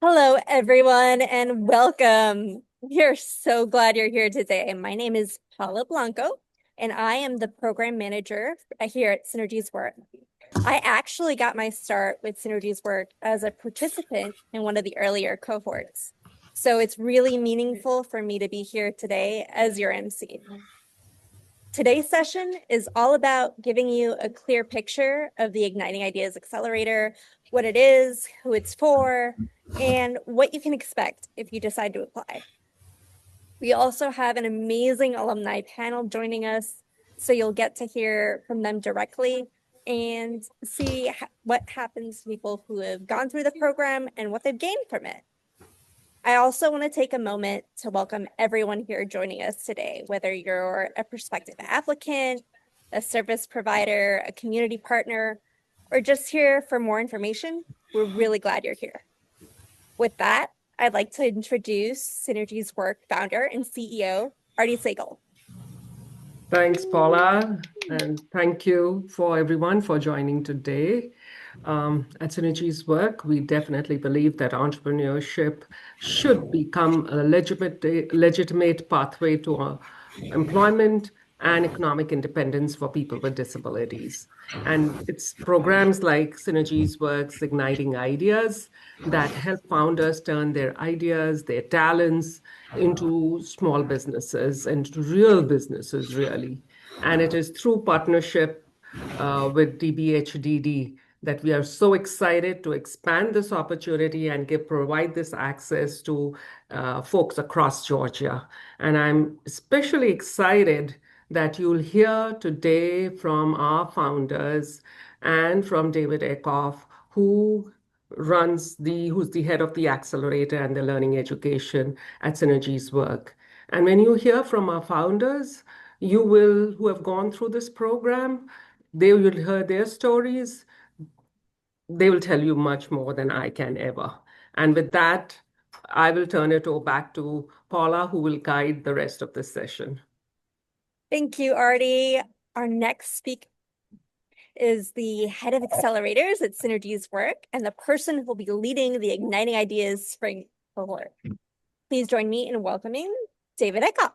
Hello, everyone, and welcome. We're so glad you're here today. My name is Paula Blanco, and I am the program manager here at Synergies Work. I actually got my start with Synergies Work as a participant in one of the earlier cohorts. So it's really meaningful for me to be here today as your MC. Today's session is all about giving you a clear picture of the Igniting Ideas Accelerator, what it is, who it's for, and what you can expect if you decide to apply. We also have an amazing alumni panel joining us, so you'll get to hear from them directly and see what happens to people who have gone through the program and what they've gained from it. I also want to take a moment to welcome everyone here joining us today, whether you're a prospective applicant, a service provider, a community partner, or just here for more information. We're really glad you're here. With that, I'd like to introduce Synergy's Work founder and CEO, Artie Segal. Thanks, Paula, and thank you for everyone for joining today. At Synergy's Work, we definitely believe that entrepreneurship should become a legitimate pathway to employment and economic independence for people with disabilities. And it's programs like Synergy's Works, Igniting Ideas, that help founders turn their ideas, their talents into small businesses and to real businesses, really. And it is through partnership with DBHDD that we are so excited to expand this opportunity and provide this access to folks across Georgia. And I'm especially excited that you'll hear today from our founders and from David Eckhoff, who's the head of the accelerator and the learning education at Synergy's Work. And when you hear from our founders, who have gone through this program, they will hear their stories. They will tell you much more than I can ever. And with that, I will turn it over back to Paula, who will guide the rest of the session. Thank you, Artie. Our next speaker is the head of accelerators at Synergy's Work and the person who will be leading the Igniting Ideas Spring cohort. Please join me in welcoming David Eckhoff.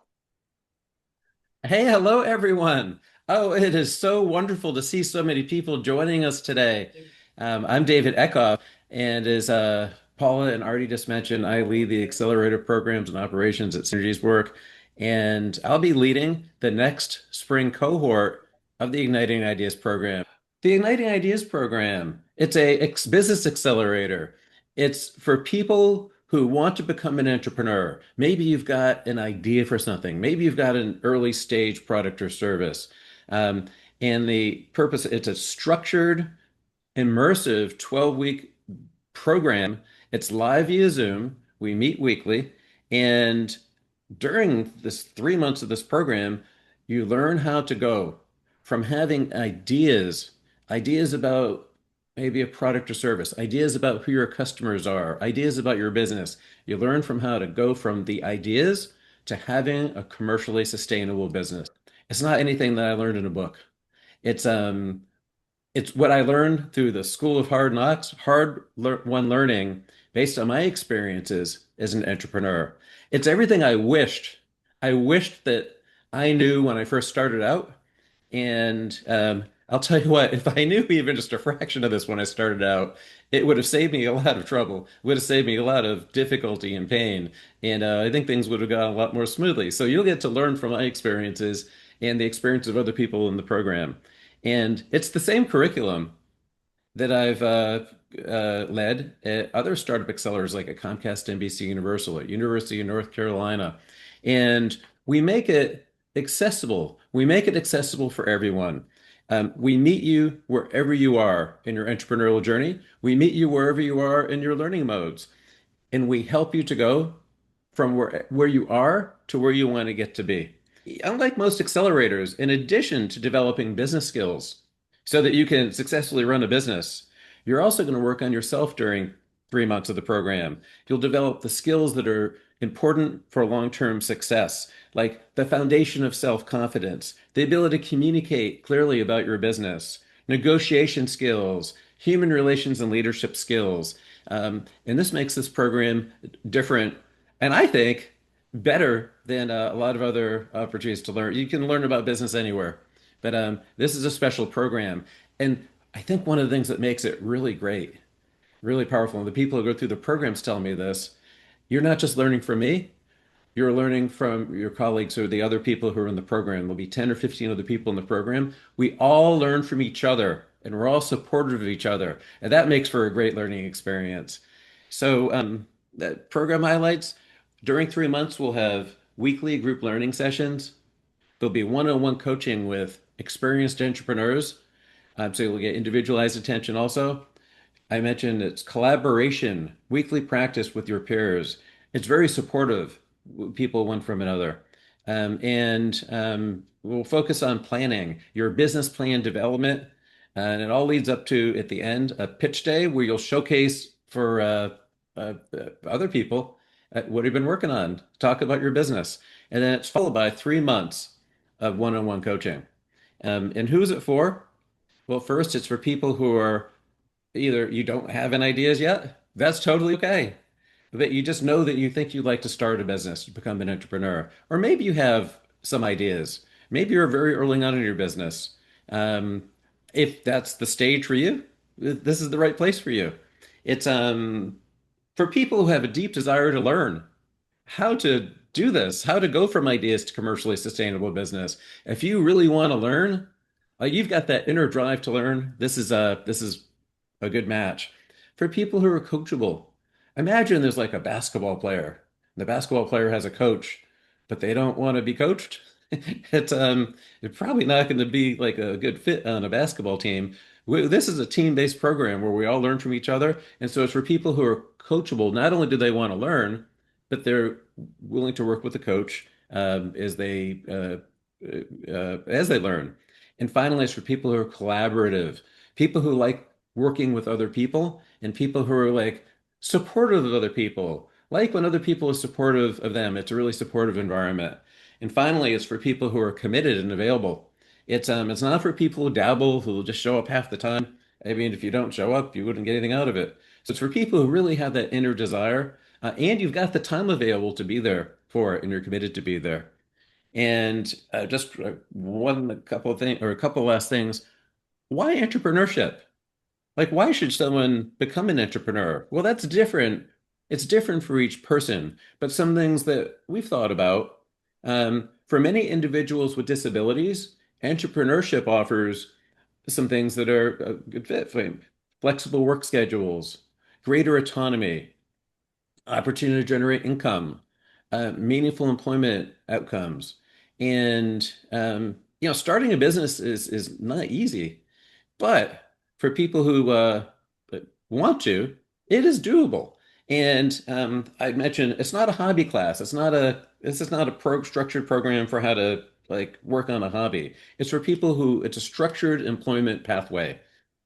Hey, hello, everyone. Oh, it is so wonderful to see so many people joining us today. I'm David Eckhoff, and as Paula and Artie just mentioned, I lead the accelerator programs and operations at Synergy's Work, and I'll be leading the next spring cohort of the Igniting Ideas program. The Igniting Ideas program, it's a business accelerator. It's for people who want to become an entrepreneur. Maybe you've got an idea for something. Maybe you've got an early stage product or service. And the purpose, it's a structured, immersive 12-week program. It's live via Zoom. We meet weekly. And during this 3 months of this program, you learn how to go from having ideas about maybe a product or service, ideas about who your customers are, ideas about your business. You learn from how to go from the ideas to having a commercially sustainable business. It's not anything that I learned in a book. It's it's what I learned through the School of Hard Knocks, hard-won learning based on my experiences as an entrepreneur. It's everything I wished that I knew when I first started out. And I'll tell you what, if I knew even just a fraction of this when I started out, it would have saved me a lot of trouble, would have saved me a lot of difficulty and pain. And I think things would have gone a lot more smoothly. So you'll get to learn from my experiences and the experience of other people in the program. And it's the same curriculum that I've led at other startup accelerators like at Comcast, NBC Universal, at University of North Carolina. And we make it accessible. We make it accessible for everyone. We meet you wherever you are in your entrepreneurial journey. We meet you wherever you are in your learning modes. And we help you to go from where you are to where you want to get to be. Unlike most accelerators, in addition to developing business skills so that you can successfully run a business, you're also going to work on yourself during 3 months of the program. You'll develop the skills that are important for long-term success, like the foundation of self-confidence, the ability to communicate clearly about your business, negotiation skills, human relations and leadership skills. And this makes this program different, and I think better than a lot of other opportunities to learn. You can learn about business anywhere, but this is a special program. And I think one of the things that makes it really great, really powerful, and the people who go through the programs tell me this, you're not just learning from me, you're learning from your colleagues or the other people who are in the program. There'll be 10 or 15 other people in the program. We all learn from each other and we're all supportive of each other. And that makes for a great learning experience. So, that program highlights during 3 months, we'll have weekly group learning sessions. There'll be one-on-one coaching with experienced entrepreneurs. So you'll get individualized attention also. I mentioned it's collaboration, weekly practice with your peers. It's very supportive, people one from another. And we'll focus on planning, your business plan development. And it all leads up to, at the end, a pitch day where you'll showcase for other people what you've been working on, talk about your business. And then it's followed by 3 months of one-on-one coaching. And who is it for? Well, first, it's for people who are either you don't have any ideas yet, that's totally okay. But you just know that you think you'd like to start a business, to become an entrepreneur. Or maybe you have some ideas. Maybe you're very early on in your business. Um, if that's the stage for you, this is the right place for you. It's for people who have a deep desire to learn how to do this, how to go from ideas to commercially sustainable business. If you really want to learn, you've got that inner drive to learn. This is a good match. For people who are coachable, imagine there's like a basketball player. The basketball player has a coach, but they don't want to be coached. It's probably not going to be like a good fit on a basketball team. This is a team-based program where we all learn from each other, and so it's for people who are coachable. Not only do they want to learn, but they're willing to work with the coach as they learn. And finally, it's for people who are collaborative, people who like working with other people, and people who are like supportive of other people. Like when other people are supportive of them, it's a really supportive environment. And finally, it's for people who are committed and available. It's not for people who dabble, who will just show up half the time. I mean, if you don't show up, you wouldn't get anything out of it. So it's for people who really have that inner desire, and you've got the time available to be there for it, and you're committed to be there. And just one a couple of things or a couple of last things. Why entrepreneurship? Like, why should someone become an entrepreneur? Well, that's different. It's different for each person, but some things that we've thought about. For many individuals with disabilities, entrepreneurship offers some things that are a good fit for them. Flexible work schedules, greater autonomy, opportunity to generate income, meaningful employment outcomes. And starting a business is not easy. But for people who want to, it is doable. And I mentioned it's not a hobby class. This is not a structured program for how to like work on a hobby. It's for people who it's a structured employment pathway.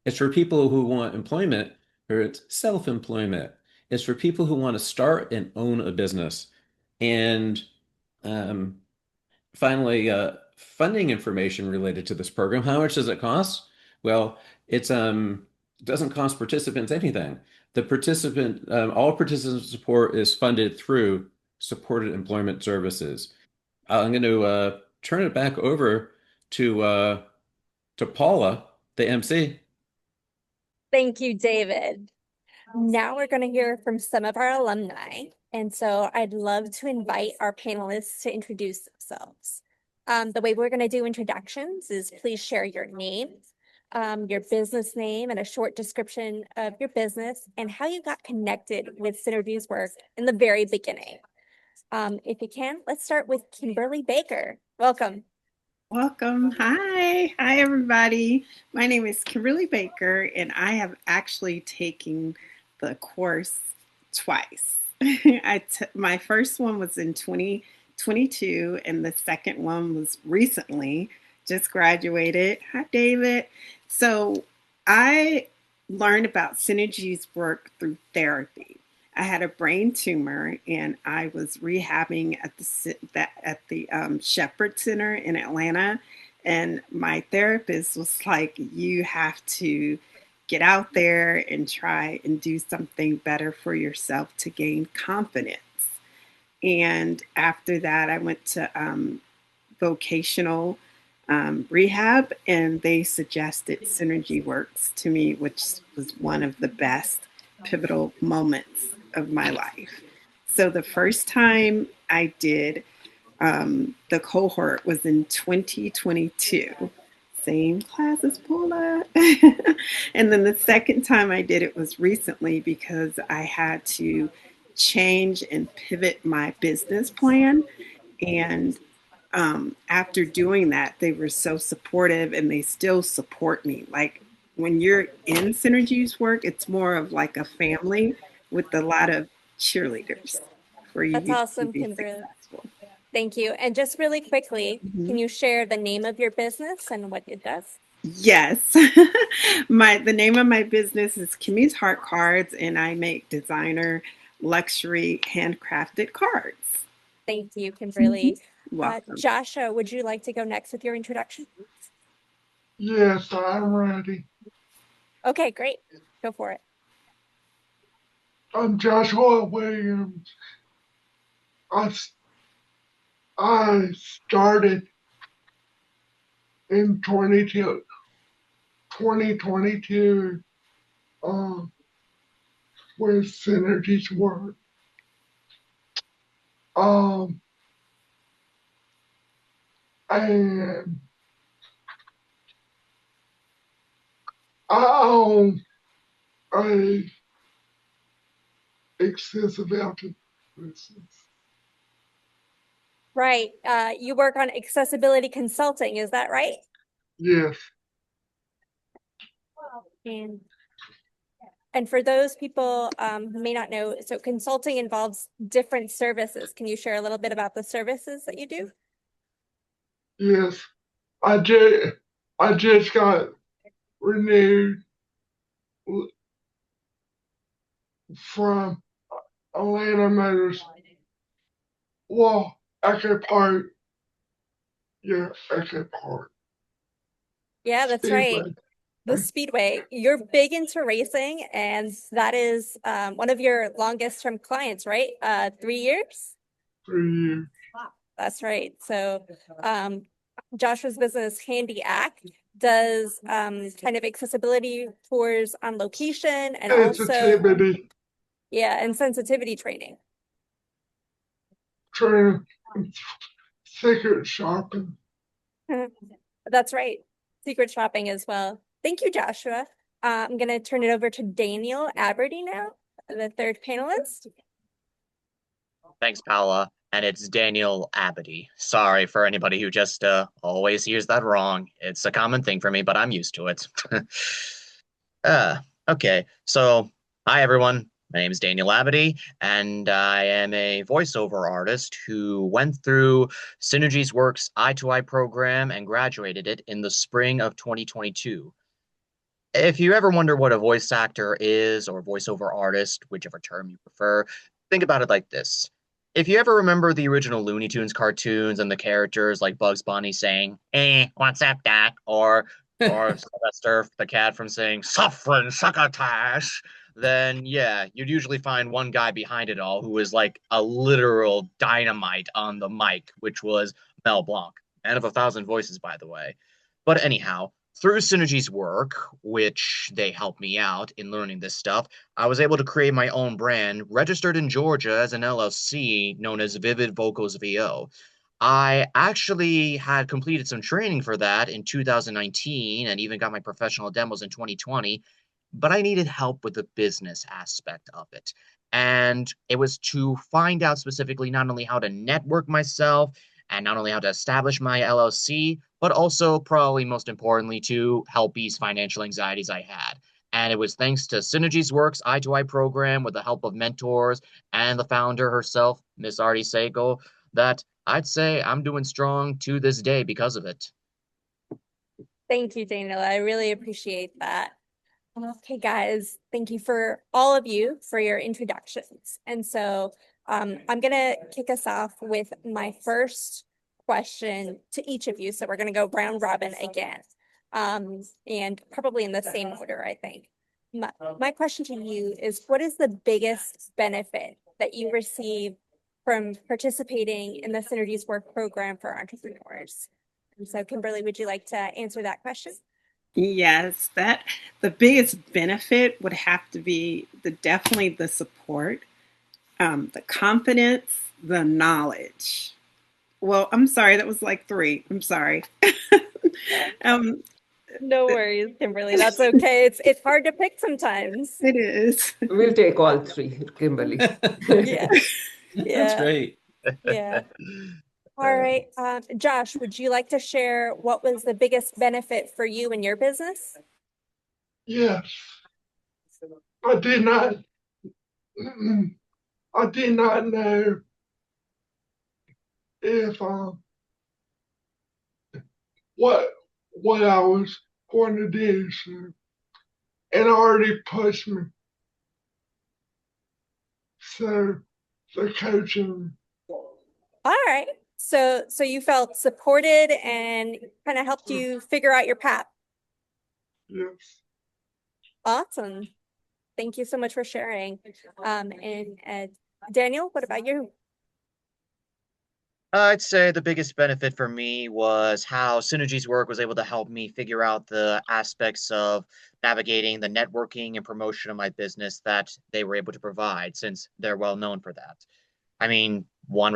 It's for people who want employment or it's self-employment. It's for people who want to start and own a business. And um, finally, funding information related to this program. How much does it cost? Well, it doesn't cost participants anything. All participant support is funded through supported employment services. I'm going to turn it back over to uh, to Paula, the MC. Thank you, David. Now we're going to hear from some of our alumni. And so I'd love to invite our panelists to introduce themselves. The way we're going to do introductions is please share your name, your business name, and a short description of your business and how you got connected with Synergy's work in the very beginning. If you can, let's start with Kimberly Baker. Welcome. Welcome. Hi. Hi, everybody. My name is Kimberly Baker, and I have actually taken the course twice. My first one was in 2022, and the second one was recently, just graduated. Hi, David. So I learned about Synergy's work through therapy. I had a brain tumor, and I was rehabbing at the Shepherd Center in Atlanta. And my therapist was like, "You have to get out there and try and do something better for yourself to gain confidence. And after that, I went to vocational rehab, and they suggested Synergy Works to me, which was one of the best pivotal moments of my life. So the first time I did the cohort was in 2022, same class as Paula. And then the second time I did it was recently because I had to change and pivot my business plan. And after doing that, they were so supportive and they still support me. Like when you're in Synergies work, it's more of like a family with a lot of cheerleaders for That's you to awesome, be Kimberly. successful. Thank you. And just really quickly, Mhm. can you share the name of your business and what it does? Yes. The name of my business is Kimmy's Heart Cards, and I make designer luxury handcrafted cards. Thank you, Kimberly. Welcome. Joshua, would you like to go next with your introduction? Yes, I'm ready. Okay, great. Go for it. I'm Joshua Williams. I, I started in 2022 um, with Synergy's work. Um, and I own a accessibility business. Right. You work on accessibility consulting, is that right? Yes, And for those people who may not know, so consulting involves different services. Can you share a little bit about the services that you do? yes. I just got renewed from Atlanta Motors. Well, Echo Park. Yeah, Echo Park. Yeah, that's right. Speedway. The Speedway. You're big into racing, and that is one of your longest term clients, right? 3 years? For you. That's right. So Joshua's business, Handy Act, does kind of accessibility tours on location and also, Sensitivity yeah, and sensitivity training. training, secret shopping. That's right. Secret shopping as well. Thank you, Joshua. I'm going to turn it over to Daniel Aberdy now, the third panelist. Thanks, Paula. And it's Daniel Abity. Sorry for anybody who just always hears that wrong. It's a common thing for me, but I'm used to it. uh, okay, so hi, everyone. My name is Daniel Abity, and I am a voiceover artist who went through Synergy's Works Eye-to-Eye program and graduated it in the spring of 2022. If you ever wonder what a voice actor is or voiceover artist, whichever term you prefer, think about it like this. If you ever remember the original Looney Tunes cartoons and the characters like Bugs Bunny saying, "Hey, what's up, Doc?" or Sylvester the cat from saying, "Suffering succotash," then yeah, you'd usually find one guy behind it all who is like a literal dynamite on the mic, which was Mel Blanc, man of a thousand voices, by the way. But anyhow, through Synergy's work, which they helped me out in learning this stuff, I was able to create my own brand, registered in Georgia as an LLC known as Vivid Vocals VO. I actually had completed some training for that in 2019 and even got my professional demos in 2020, but I needed help with the business aspect of it. And it was to find out specifically not only how to network myself and not only how to establish my LLC, but also probably most importantly to help ease financial anxieties I had. And it was thanks to Synergy's Works Eye-to-Eye program with the help of mentors and the founder herself, Miss Artie Seiko, that I'd say I'm doing strong to this day because of it. Thank you, Daniel. I really appreciate that. Okay, guys, thank you for all of you for your introductions. And so I'm going to kick us off with my first question to each of you. So we're going to go round robin again, and probably in the same order, I think. my question to you is, what is the biggest benefit that you receive from participating in the Synergies Work program for entrepreneurs? And so, Kimberly, would you like to answer that question? Yes, that the biggest benefit would have to be definitely the support, the confidence, the knowledge. Well, I'm sorry, that was like three. I'm sorry. um, No worries, Kimberly. That's okay. It's hard to pick sometimes. it is. We'll take all three, Kimberly. Yeah. That's Yeah. great. Yeah. All right. Josh, would you like to share what was the biggest benefit for you in your business? Yes, I did not. I did not know if what I was going to do, so, and it already pushed me. So the coaching, All right. So you felt supported and kind of helped you figure out your path. yes. Awesome. Thank you so much for sharing. And Daniel, what about you? I'd say the biggest benefit for me was how Synergies Work was able to help me figure out the aspects of navigating the networking and promotion of my business that they were able to provide, since they're well known for that. I mean, one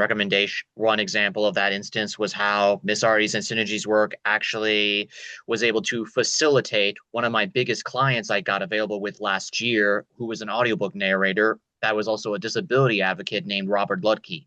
example of that instance was how Miss Artie's and Synergies Work actually was able to facilitate one of my biggest clients I got available with last year, who was an audiobook narrator that was also a disability advocate named Robert Lutke.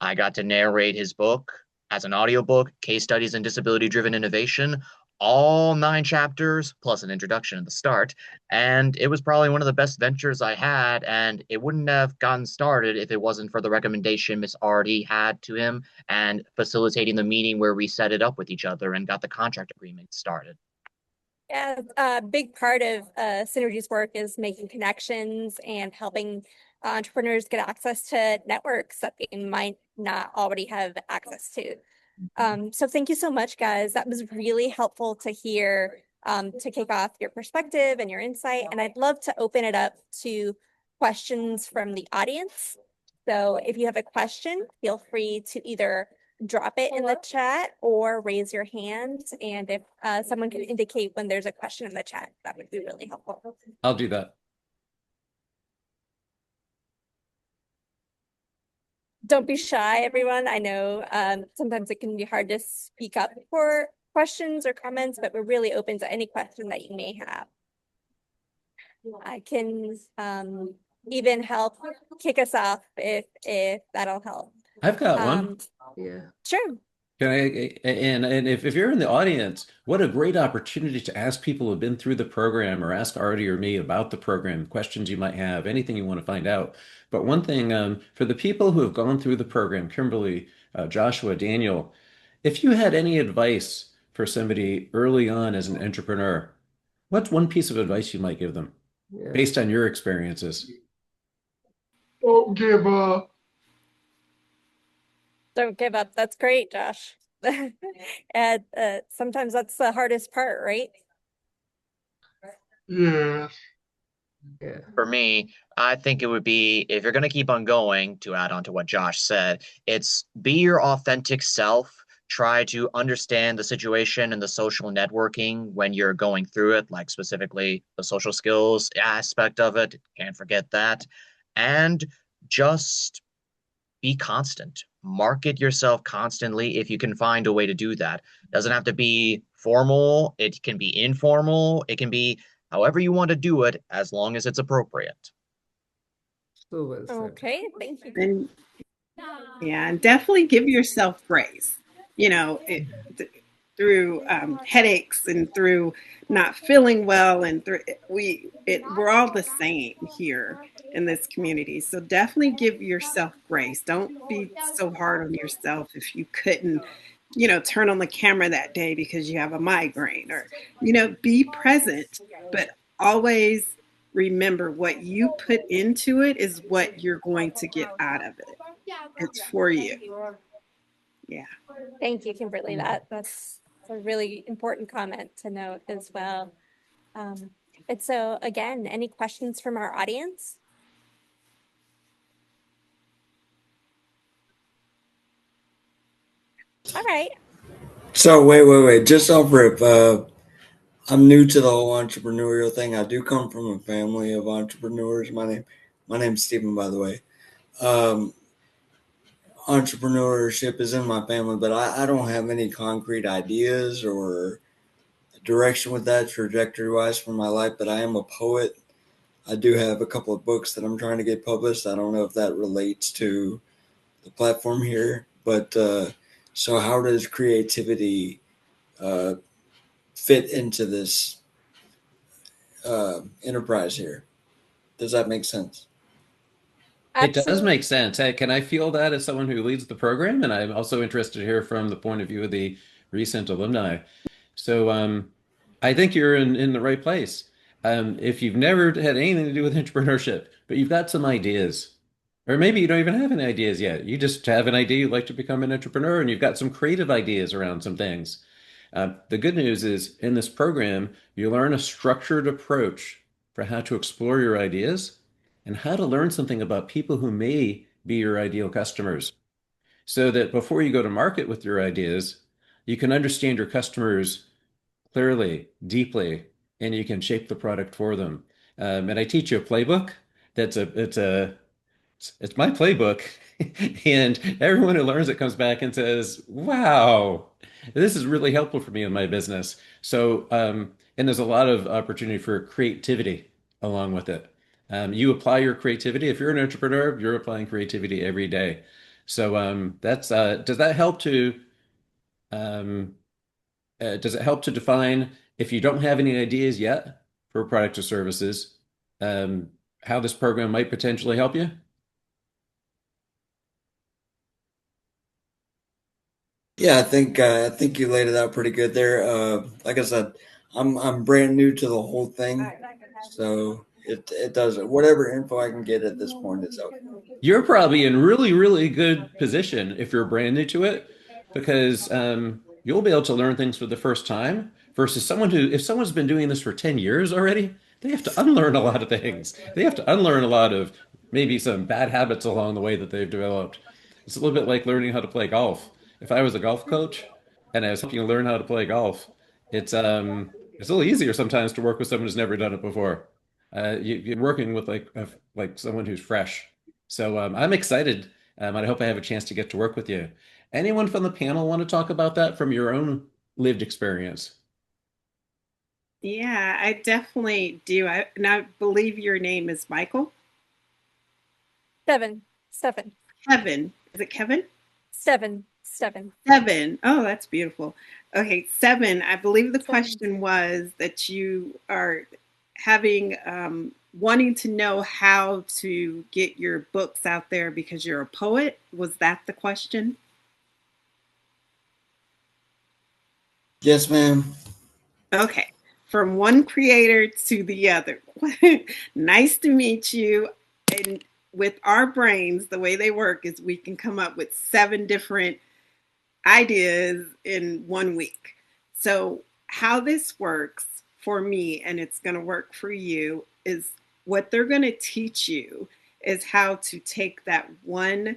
I got to narrate his book as an audiobook, Case Studies in Disability Driven Innovation, all 9 chapters, plus an introduction at the start. And it was probably one of the best ventures I had. And it wouldn't have gotten started if it wasn't for the recommendation Miss Artie had to him and facilitating the meeting where we set it up with each other and got the contract agreement started. Yeah, a big part of Synergy's work is making connections and helping entrepreneurs get access to networks that they might not already have access to. So thank you so much, guys. That was really helpful to hear to kick off your perspective and your insight. And I'd love to open it up to questions from the audience. So if you have a question, feel free to either drop it in the chat or raise your hand. And if someone can indicate when there's a question in the chat, that would be really helpful. I'll do that. Don't be shy, everyone. I know sometimes it can be hard to speak up for questions or comments, but we're really open to any question that you may have. I can even help kick us off if that'll help. I've got one. Yeah. Sure. Can I, and if you're in the audience, what a great opportunity to ask people who've been through the program or ask Artie or me about the program, questions you might have, anything you want to find out. But one thing, for the people who have gone through the program, Kimberly, Joshua, Daniel, if you had any advice for somebody early on as an entrepreneur, what's one piece of advice you might give them Yeah. based on your experiences? Don't give up. Don't give up. That's great, Josh. And sometimes that's the hardest part, right? Yes. Yeah. For me, I think it would be, if you're going to keep on going, to add on to what Josh said, it's be your authentic self. Try to understand the situation and the social networking when you're going through it, like specifically the social skills aspect of it. Can't forget that. And just be constant. Market yourself constantly if you can find a way to do that. Doesn't have to be formal, it can be informal, it can be however you want to do it, as long as it's appropriate. So well said. Okay, thank you. And yeah, and definitely give yourself grace. You know, through headaches and through not feeling well, and we're all the same here in this community. So definitely give yourself grace. Don't be so hard on yourself if you couldn't, turn on the camera that day because you have a migraine, or be present, but always remember what you put into it is what you're going to get out of it. It's for you. Yeah. Thank you, Kimberly. That's a really important comment to note as well. And so again, any questions from our audience? All right. So wait. Just off rip, I'm new to the whole entrepreneurial thing. I do come from a family of entrepreneurs. My name's Stephen, by the way. Um, Entrepreneurship is in my family, but I don't have any concrete ideas or direction with that trajectory wise for my life. But I am a poet. I do have a couple of books that I'm trying to get published. I don't know if that relates to the platform here, but so how does creativity uh, fit into this enterprise here? Does that make sense? It does Absolutely. make sense. Hey, can I feel that as someone who leads the program? And I'm also interested to hear from the point of view of the recent alumni. So I think you're in the right place. If you've never had anything to do with entrepreneurship, but you've got some ideas, or maybe you don't even have any ideas yet, you just have an idea you'd like to become an entrepreneur, and you've got some creative ideas around some things. The good news is in this program, you learn a structured approach for how to explore your ideas and how to learn something about people who may be your ideal customers so that before you go to market with your ideas, you can understand your customers clearly, deeply, and you can shape the product for them. And I teach you a playbook. It's my playbook, and everyone who learns it comes back and says, "Wow, this is really helpful for me in my business." So, and there's a lot of opportunity for creativity along with it. You apply your creativity. If you're an entrepreneur, you're applying creativity every day. So, that's does that help to um, does it help to define if you don't have any ideas yet for product or services, um, how this program might potentially help you? Yeah, I think you laid it out pretty good there. Like I said, I'm brand new to the whole thing, so it does whatever info I can get at this point is okay. You're probably in really, really good position if you're brand new to it because you'll be able to learn things for the first time versus someone who, if someone's been doing this for 10 years already, they have to unlearn a lot of things. They have to unlearn a lot of maybe some bad habits along the way that they've developed. It's a little bit like learning how to play golf. If I was a golf coach and I was helping you learn how to play golf, it's a little easier sometimes to work with someone who's never done it before. You're working with like someone who's fresh. So I'm excited, and I hope I have a chance to get to work with you. Anyone from the panel want to talk about that from your own lived experience? Yeah, I definitely do. And I believe your name is Michael. Seven. Kevin. Is it Kevin? Seven. Seven. Oh, that's beautiful. Okay, seven. I believe the question was that you are having wanting to know how to get your books out there because you're a poet. Was that the question? Yes, ma'am. Okay. From one creator to the other. Nice to meet you. And with our brains, the way they work is we can come up with seven different ideas in 1 week. So, how this works for me, and it's going to work for you, is what they're going to teach you is how to take that one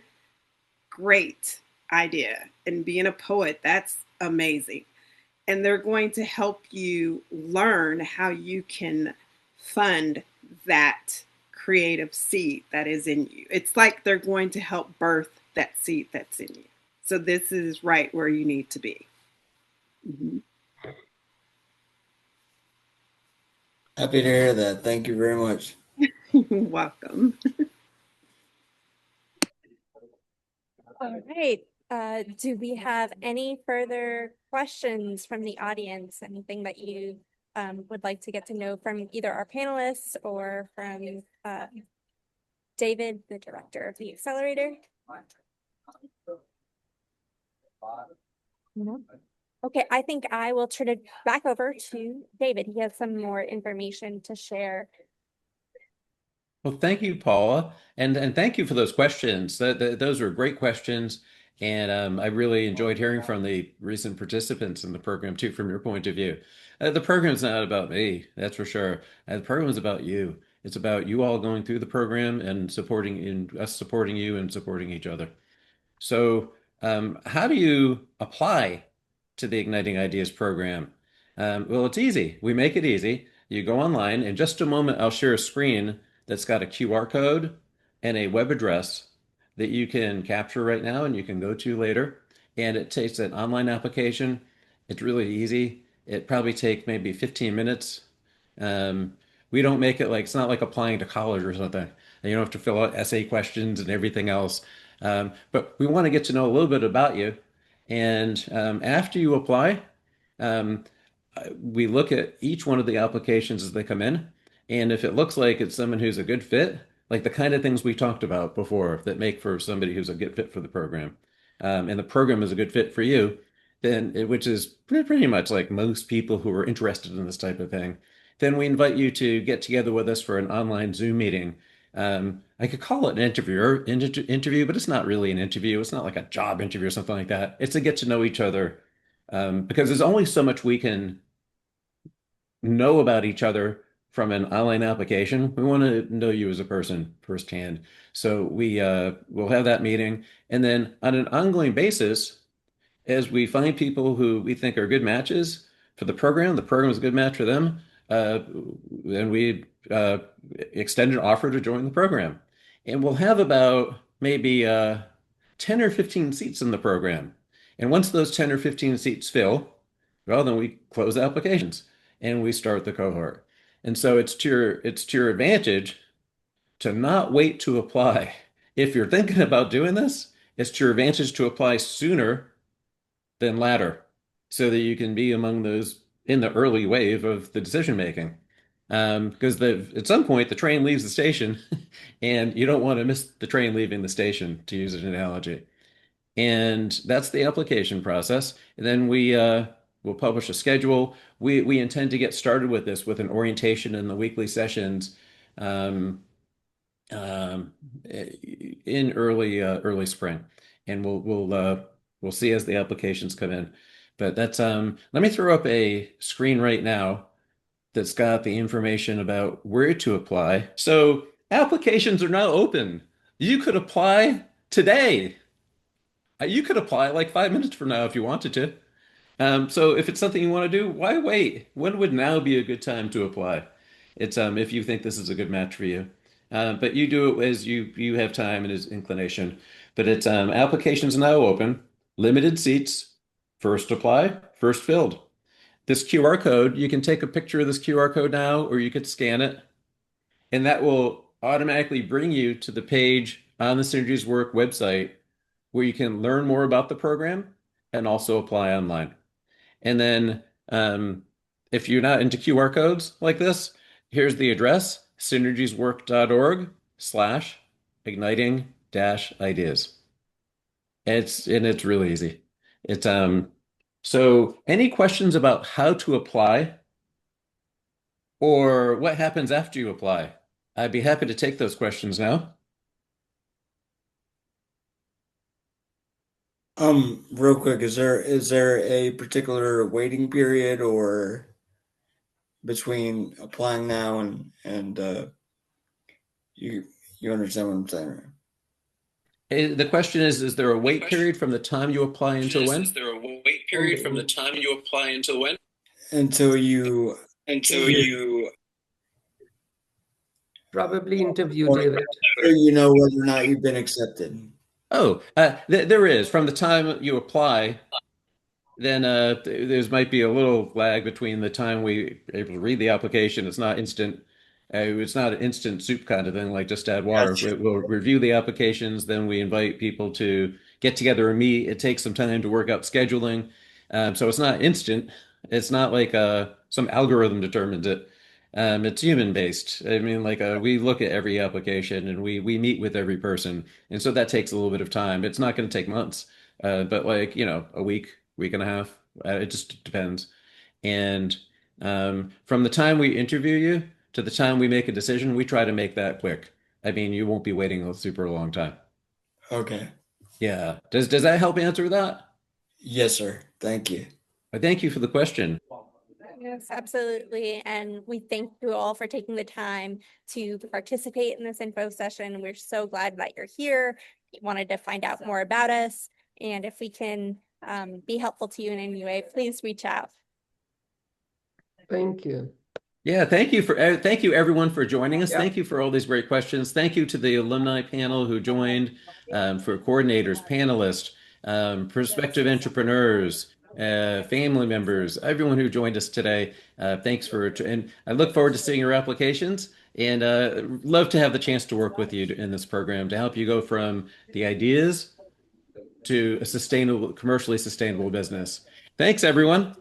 great idea. And being a poet, that's amazing. And they're going to help you learn how you can fund that creative seed that is in you. It's like they're going to help birth that seed that's in you. So this is right where you need to be. Mhm. Happy to hear that. Thank you very much. You're welcome. All right. Do we have any further questions from the audience? Anything that you would like to get to know from either our panelists or from David, the director of the accelerator? No. Okay, I think I will turn it back over to David. He has some more information to share. Well, thank you, Paula, and thank you for those questions. Those were great questions, and I really enjoyed hearing from the recent participants in the program too, from your point of view. The program's not about me, that's for sure. The program is about you. It's about you all going through the program and us supporting you and supporting each other. So, how do you apply to the Igniting Ideas program? Well, it's easy. We make it easy. You go online. In just a moment, I'll share a screen that's got a QR code and a web address that you can capture right now and you can go to later. And it takes an online application. It's really easy. It probably take maybe 15 minutes. Um, we don't make it like it's not like applying to college or something. And you don't have to fill out essay questions and everything else. But we want to get to know a little bit about you. And after you apply, um, we look at each one of the applications as they come in. And if it looks like it's someone who's a good fit, like the kind of things we talked about before that make for somebody who's a good fit for the program, and the program is a good fit for you, which is pretty much like most people who are interested in this type of thing, then we invite you to get together with us for an online Zoom meeting. I could call it an interview, but it's not really an interview. It's not like a job interview or something like that. It's to get to know each other, because there's only so much we can know about each other from an online application. We want to know you as a person firsthand. So we'll have that meeting, and then on an ongoing basis, as we find people who we think are good matches for the program is a good match for them, then we extend an offer to join the program. And we'll have about maybe 10 or 15 seats in the program. And once those 10 or 15 seats fill, well, then we close applications and we start the cohort. And so it's to your advantage to not wait to apply. If you're thinking about doing this, it's to your advantage to apply sooner than latter so that you can be among those in the early wave of the decision making. Because at some point the train leaves the station and you don't want to miss the train leaving the station, to use an analogy. And that's the application process. And then we'll publish a schedule. We intend to get started with this with an orientation in the weekly sessions, um, um, in early spring, and we'll see as the applications come in. But let me throw up a screen right now that's got the information about where to apply. So applications are now open. You could apply today. You could apply like 5 minutes from now if you wanted to. So if it's something you want to do, why wait? When would now be a good time to apply? It's if you think this is a good match for you. But you do it as you have time and as inclination. But it's applications now open, limited seats, first apply, first filled. This QR code, you can take a picture of this QR code now, or you could scan it, and that will automatically bring you to the page on the Synergies Work website where you can learn more about the program and also apply online. And then if you're not into QR codes like this, here's the address, synergieswork.org/igniting-ideas. It's really easy. So any questions about how to apply or what happens after you apply? I'd be happy to take those questions now. Real quick, is there a particular waiting period or between applying now and you you understand what I'm saying, right? The question is there a wait period from the time you apply until when? Is there a wait period from the time you apply until when? Until you Until you Probably interview, or David. until you know whether or not you've been accepted. Oh, there is. From the time you apply, then there's might be a little lag between the time we are able to read the application. It's not instant. It's not an instant soup kind of thing, like just add water. Gotcha. We'll review the applications, then we invite people to get together and meet. It takes some time to work out scheduling. So it's not instant. It's not like some algorithm determines it. It's human based. I mean, like we look at every application and we meet with every person, and so that takes a little bit of time. It's not going to take months, but like a week and a half. It just depends. And from the time we interview you to the time we make a decision, we try to make that quick. I mean, you won't be waiting a super long time. Okay. Yeah. Does that help answer that? Yes, sir. Thank you. Thank you for the question. Yes, absolutely. And we thank you all for taking the time to participate in this info session. We're so glad that you're here. You wanted to find out more about us. And if we can be helpful to you in any way, please reach out. Thank you. Yeah, thank you everyone for joining us. Yeah. Thank you for all these great questions. Thank you to the alumni panel who joined, for coordinators, panelists, prospective entrepreneurs, family members, everyone who joined us today. And I look forward to seeing your applications, and love to have the chance to work with you in this program to help you go from the ideas to a commercially sustainable business. Thanks, everyone.